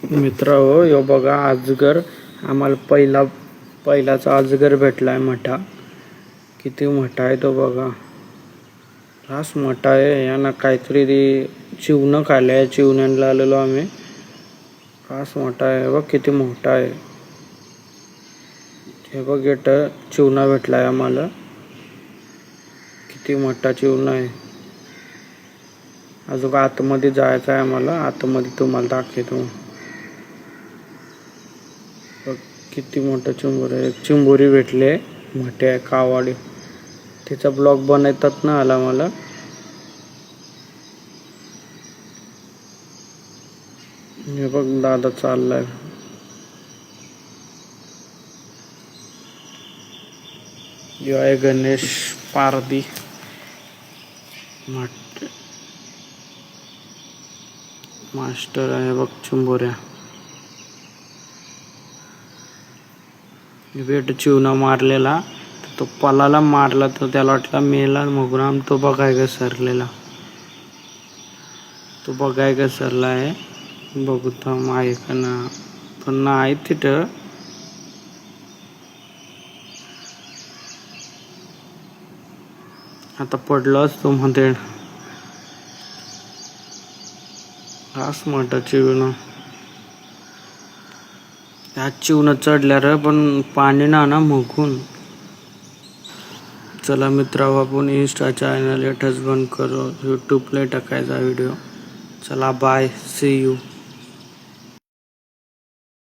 मित्र हो, यो बघा अजगर. आम्हाला पहिलाचा अजगर भेटलाय मोठा. किती मोठा आहे तो बघा. रास मोठा आहे. यानं काहीतरी चिवणं खाल्लंय. चिवण्याला आलेलो आम्ही. रास मोठा आहे बघ, किती मोठा आहे. हे बघ इथं चिवणा भेटलाय आम्हाला. किती मोठा चिवणा आहे. अजून आतमध्ये जायचं आहे आम्हाला. आतमध्ये तुम्हाला दाखवतो. किती मोठं चिंबोरी आहे. चिंबोरी भेटले मोठे आहे कावाडी. तिचा ब्लॉग बनवतात ना आला मला. हे बघ दादा चाललाय. यो आहे गणेश पारदी. मास्टर आहे बघ चिंबोऱ्या. वेट चिवणा मारलेला तो पलाला मारला तर त्याला वाटला मेला. मग तो बघाय घसरलेला. तो बघाय घसरला आहे. बघू थांब आहे का ना. पण नाही तिथं. आता पडलाच तो मध्ये. हाच मोठा चिवणा. ह्या चिवणं चढल्या रे, पण पाणी ना मुकून. चला मित्रांनो, आपण इंस्टा चॅनल इथंच बंद करू. यूट्यूबला टाकायचा व्हिडिओ. चला बाय, सी यू.